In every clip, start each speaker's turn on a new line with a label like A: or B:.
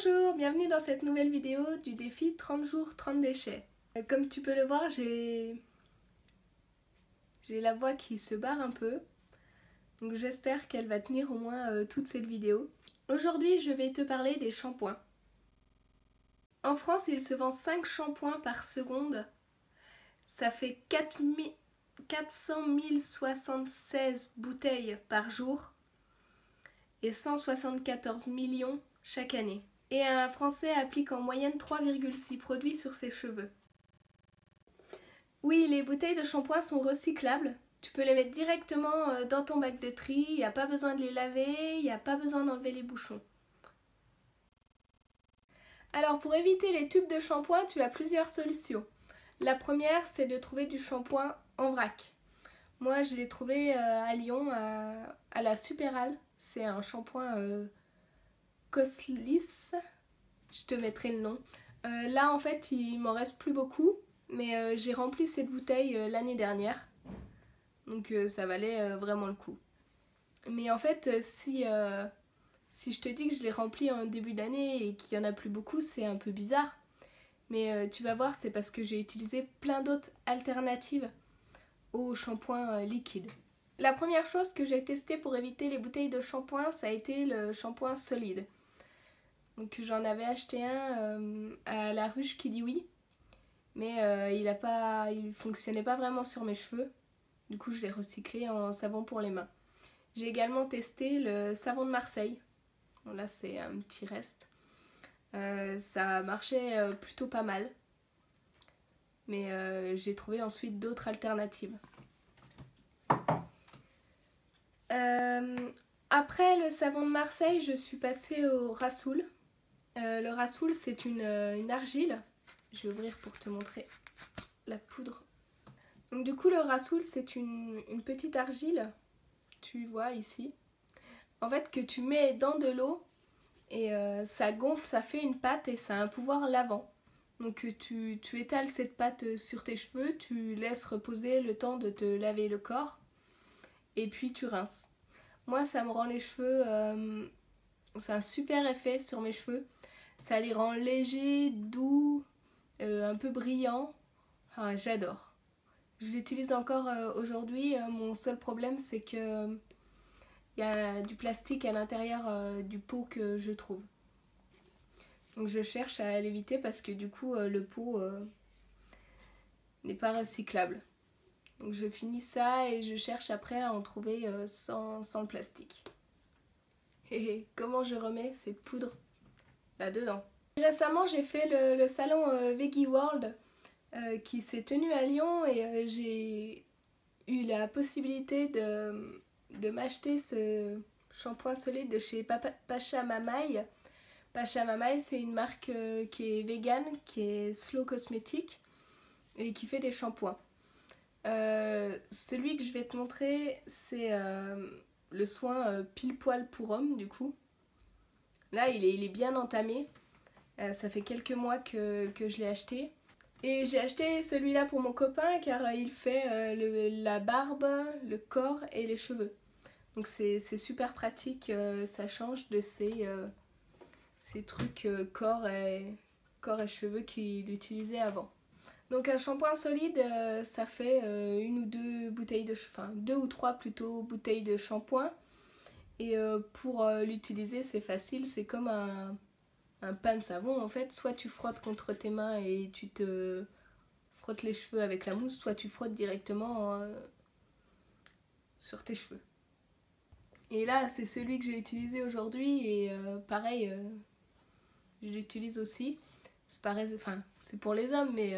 A: Bonjour, bienvenue dans cette nouvelle vidéo du défi 30 jours 30 déchets. Comme tu peux le voir, j'ai la voix qui se barre un peu, donc j'espère qu'elle va tenir au moins toute cette vidéo. Aujourd'hui, je vais te parler des shampoings. En France, il se vend 5 shampoings par seconde. Ça fait 400 076 bouteilles par jour et 174 millions chaque année. Et un Français applique en moyenne 3,6 produits sur ses cheveux. Oui, les bouteilles de shampoing sont recyclables. Tu peux les mettre directement dans ton bac de tri, il n'y a pas besoin de les laver, il n'y a pas besoin d'enlever les bouchons. Alors pour éviter les tubes de shampoing, tu as plusieurs solutions. La première, c'est de trouver du shampoing en vrac. Moi, je l'ai trouvé à Lyon, à la Supérale. C'est un shampoing Coslis. Je te mettrai le nom. Là, en fait, il m'en reste plus beaucoup. Mais j'ai rempli cette bouteille l'année dernière. Donc ça valait vraiment le coup. Mais en fait, si je te dis que je l'ai rempli en début d'année et qu'il n'y en a plus beaucoup, c'est un peu bizarre. Mais tu vas voir, c'est parce que j'ai utilisé plein d'autres alternatives au shampoing liquide. La première chose que j'ai testée pour éviter les bouteilles de shampoing, ça a été le shampoing solide. Donc j'en avais acheté un à La Ruche qui dit oui. Mais il fonctionnait pas vraiment sur mes cheveux. Du coup, je l'ai recyclé en savon pour les mains. J'ai également testé le savon de Marseille. Bon, là, c'est un petit reste. Ça marchait plutôt pas mal. Mais j'ai trouvé ensuite d'autres alternatives. Après le savon de Marseille, je suis passée au Rassoul. Le Rassoul, c'est une argile. Je vais ouvrir pour te montrer la poudre. Donc du coup, le Rassoul, c'est une petite argile, tu vois ici, en fait que tu mets dans de l'eau et ça gonfle, ça fait une pâte et ça a un pouvoir lavant. Donc tu étales cette pâte sur tes cheveux, tu laisses reposer le temps de te laver le corps et puis tu rinces. Moi, ça me rend les cheveux, c'est un super effet sur mes cheveux. Ça les rend légers, doux, un peu brillants. Enfin, j'adore. Je l'utilise encore aujourd'hui. Mon seul problème, c'est que il y a du plastique à l'intérieur du pot que je trouve. Donc je cherche à l'éviter parce que du coup le pot n'est pas recyclable. Donc je finis ça et je cherche après à en trouver sans le plastique. Et comment je remets cette poudre là-dedans? Récemment, j'ai fait le salon Veggie World qui s'est tenu à Lyon et j'ai eu la possibilité de m'acheter ce shampoing solide de chez Pacha Mamaï. Pacha Mamaï, c'est une marque qui est vegan, qui est slow cosmétique et qui fait des shampoings. Celui que je vais te montrer, c'est le soin pile poil pour homme du coup. Là, il est bien entamé. Ça fait quelques mois que je l'ai acheté. Et j'ai acheté celui-là pour mon copain car il fait la barbe, le corps et les cheveux. Donc c'est super pratique, ça change de ces trucs corps et cheveux qu'il utilisait avant. Donc un shampoing solide, ça fait une ou deux bouteilles de enfin 2 ou 3 plutôt bouteilles de shampoing. Et pour l'utiliser, c'est facile, c'est comme un pain de savon en fait. Soit tu frottes contre tes mains et tu te frottes les cheveux avec la mousse, soit tu frottes directement sur tes cheveux. Et là, c'est celui que j'ai utilisé aujourd'hui et pareil, je l'utilise aussi. C'est pareil, enfin, c'est pour les hommes, mais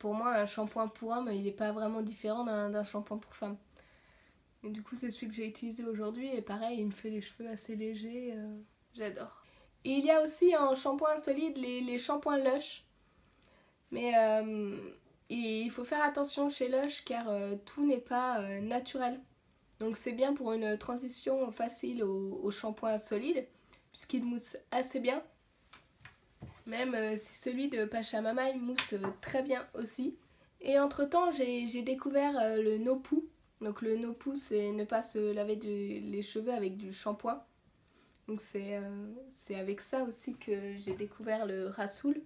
A: pour moi, un shampoing pour homme, il n'est pas vraiment différent d'un shampoing pour femme. Et du coup, c'est celui que j'ai utilisé aujourd'hui et pareil, il me fait les cheveux assez légers, j'adore. Et il y a aussi en shampoing solide les shampoings Lush. Mais il faut faire attention chez Lush car tout n'est pas naturel. Donc c'est bien pour une transition facile au shampoing solide puisqu'il mousse assez bien. Même si celui de Pacha Mamaï mousse très bien aussi. Et entre temps j'ai découvert le no-poo. Donc le no-poo, c'est ne pas se laver les cheveux avec du shampoing. Donc c'est avec ça aussi que j'ai découvert le Rassoul.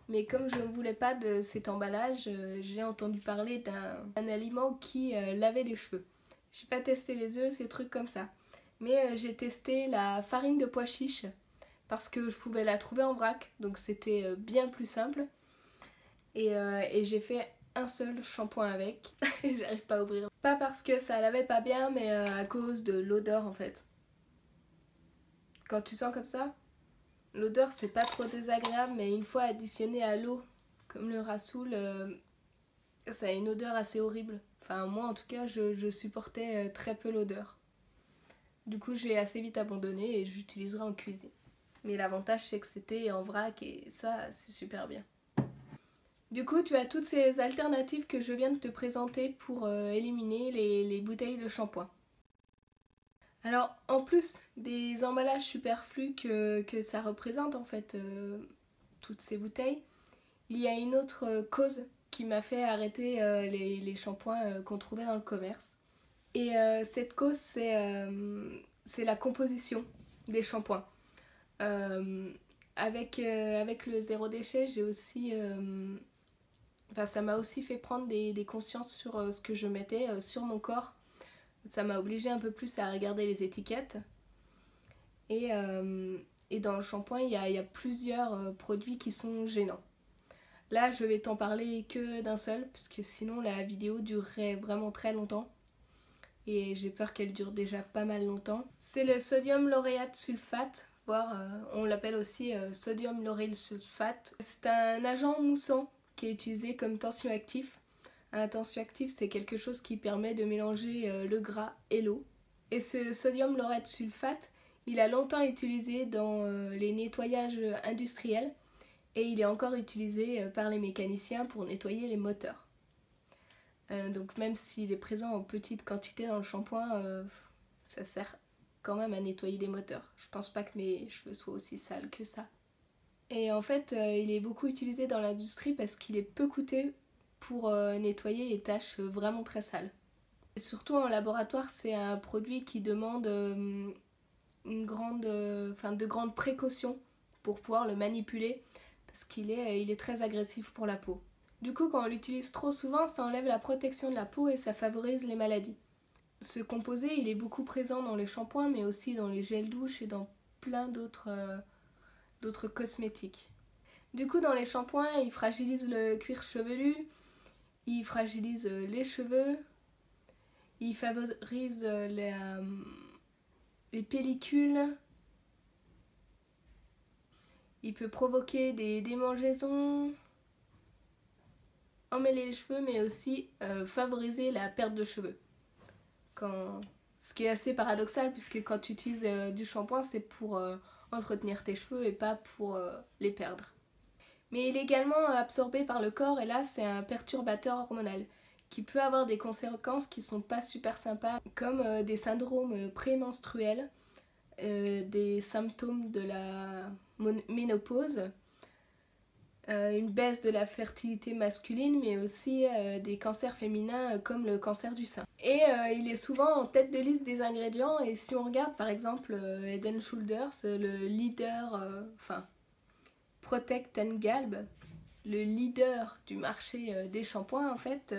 A: Mais comme je ne voulais pas de cet emballage, j'ai entendu parler d'un aliment qui lavait les cheveux. J'ai pas testé les œufs, ces trucs comme ça. Mais j'ai testé la farine de pois chiche parce que je pouvais la trouver en vrac, donc c'était bien plus simple. Et j'ai fait un seul shampoing avec, et j'arrive pas à ouvrir. Pas parce que ça lavait pas bien, mais à cause de l'odeur en fait. Quand tu sens comme ça, l'odeur c'est pas trop désagréable, mais une fois additionné à l'eau, comme le Rassoul, ça a une odeur assez horrible. Enfin moi en tout cas je supportais très peu l'odeur. Du coup j'ai assez vite abandonné et j'utiliserai en cuisine. Mais l'avantage c'est que c'était en vrac et ça c'est super bien. Du coup tu as toutes ces alternatives que je viens de te présenter pour éliminer les bouteilles de shampoing. Alors en plus des emballages superflus que ça représente en fait toutes ces bouteilles, il y a une autre cause qui m'a fait arrêter les shampoings qu'on trouvait dans le commerce. Et cette cause c'est la composition des shampoings. Avec le zéro déchet, j'ai aussi, enfin, ça m'a aussi fait prendre des consciences sur ce que je mettais sur mon corps. Ça m'a obligée un peu plus à regarder les étiquettes. Et dans le shampoing, il y a plusieurs produits qui sont gênants. Là, je vais t'en parler que d'un seul, parce que sinon la vidéo durerait vraiment très longtemps. Et j'ai peur qu'elle dure déjà pas mal longtemps. C'est le sodium lauréate sulfate, voire on l'appelle aussi sodium lauryl sulfate. C'est un agent moussant qui est utilisé comme tensioactif. Un tensioactif, c'est quelque chose qui permet de mélanger le gras et l'eau. Et ce sodium lauréate sulfate, il a longtemps été utilisé dans les nettoyages industriels et il est encore utilisé par les mécaniciens pour nettoyer les moteurs. Donc même s'il est présent en petite quantité dans le shampoing, ça sert quand même à nettoyer des moteurs. Je pense pas que mes cheveux soient aussi sales que ça. Et en fait, il est beaucoup utilisé dans l'industrie parce qu'il est peu coûteux pour nettoyer les taches vraiment très sales. Et surtout en laboratoire, c'est un produit qui demande de grandes précautions pour pouvoir le manipuler parce qu'il est très agressif pour la peau. Du coup, quand on l'utilise trop souvent, ça enlève la protection de la peau et ça favorise les maladies. Ce composé, il est beaucoup présent dans les shampoings, mais aussi dans les gels douche et dans plein d'autres cosmétiques. Du coup, dans les shampoings, il fragilise le cuir chevelu, il fragilise les cheveux, il favorise les pellicules, il peut provoquer des démangeaisons, emmêler les cheveux, mais aussi favoriser la perte de cheveux. Ce qui est assez paradoxal, puisque quand tu utilises du shampoing, c'est pour entretenir tes cheveux et pas pour les perdre. Mais il est également absorbé par le corps, et là c'est un perturbateur hormonal qui peut avoir des conséquences qui sont pas super sympas, comme des syndromes prémenstruels, des symptômes de la ménopause, une baisse de la fertilité masculine, mais aussi des cancers féminins comme le cancer du sein. Et il est souvent en tête de liste des ingrédients, et si on regarde par exemple Head & Shoulders, le leader, Protect & Galb, le leader du marché des shampoings en fait,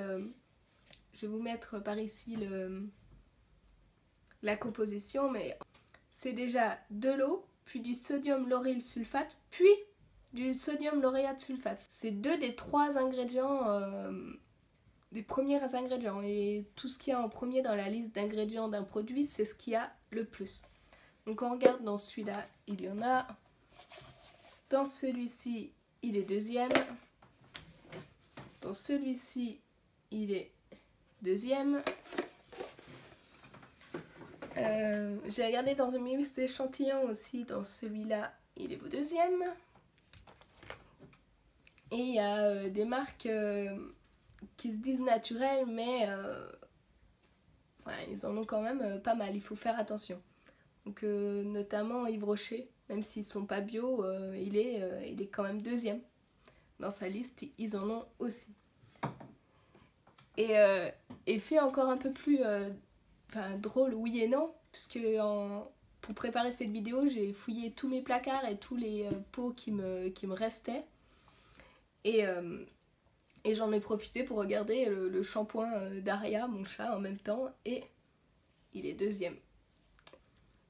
A: je vais vous mettre par ici la composition, mais c'est déjà de l'eau, puis du sodium lauryl sulfate, puis du sodium lauréate sulfate. C'est 2 des 3 ingrédients, des premiers ingrédients. Et tout ce qu'il y a en premier dans la liste d'ingrédients d'un produit, c'est ce qu'il y a le plus. Donc on regarde dans celui-là, il y en a. Dans celui-ci, il est deuxième. Dans celui-ci, il est deuxième. J'ai regardé dans mes échantillons aussi, dans celui-là, il est au deuxième. Et il y a des marques qui se disent naturelles, mais ouais, ils en ont quand même pas mal, il faut faire attention. Donc notamment Yves Rocher, même s'ils sont pas bio, il est quand même deuxième. Dans sa liste, ils en ont aussi. Et fait encore un peu plus drôle, oui et non, puisque pour préparer cette vidéo, j'ai fouillé tous mes placards et tous les pots qui me restaient. Et j'en ai profité pour regarder le shampoing d'Aria, mon chat, en même temps. Et il est deuxième.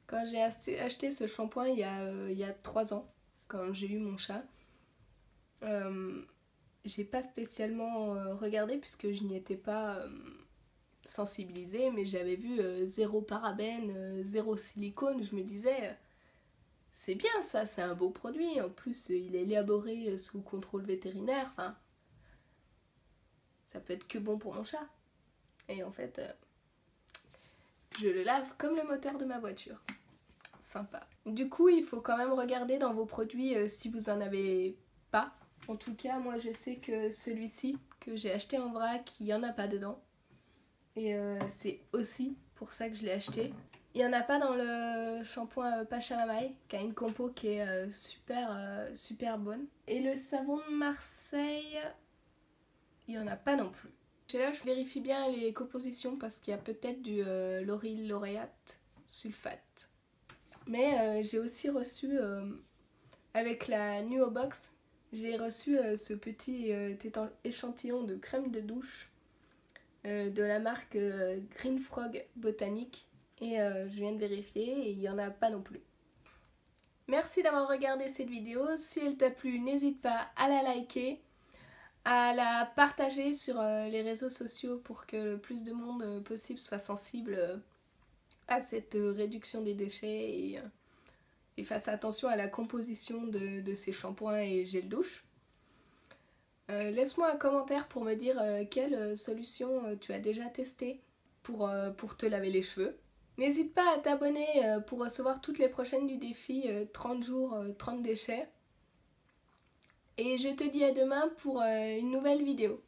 A: Quand j'ai acheté ce shampoing il y a 3 ans, quand j'ai eu mon chat, j'ai pas spécialement regardé puisque je n'y étais pas sensibilisée, mais j'avais vu 0 parabène, 0 silicone. Je me disais, c'est bien ça, c'est un beau produit. En plus, il est élaboré sous contrôle vétérinaire. Enfin, ça peut être que bon pour mon chat. Et en fait, je le lave comme le moteur de ma voiture. Sympa. Du coup, il faut quand même regarder dans vos produits si vous en avez pas. En tout cas, moi je sais que celui-ci que j'ai acheté en vrac, il n'y en a pas dedans. Et c'est aussi pour ça que je l'ai acheté. Il n'y en a pas dans le shampoing Pachamamaï, qui a une compo qui est super bonne. Et le savon de Marseille, il n'y en a pas non plus. Là, je vérifie bien les compositions parce qu'il y a peut-être du lauryl lauréate sulfate. Mais j'ai aussi reçu, avec la Nuo Box, j'ai reçu ce petit échantillon de crème de douche de la marque Green Frog Botanique. Et je viens de vérifier et il n'y en a pas non plus. Merci d'avoir regardé cette vidéo. Si elle t'a plu, n'hésite pas à la liker, à la partager sur les réseaux sociaux pour que le plus de monde possible soit sensible à cette réduction des déchets et fasse attention à la composition de ces shampoings et gel douche. Laisse-moi un commentaire pour me dire quelle solution tu as déjà testé pour te laver les cheveux. N'hésite pas à t'abonner pour recevoir toutes les prochaines du défi 30 jours, 30 déchets. Et je te dis à demain pour une nouvelle vidéo.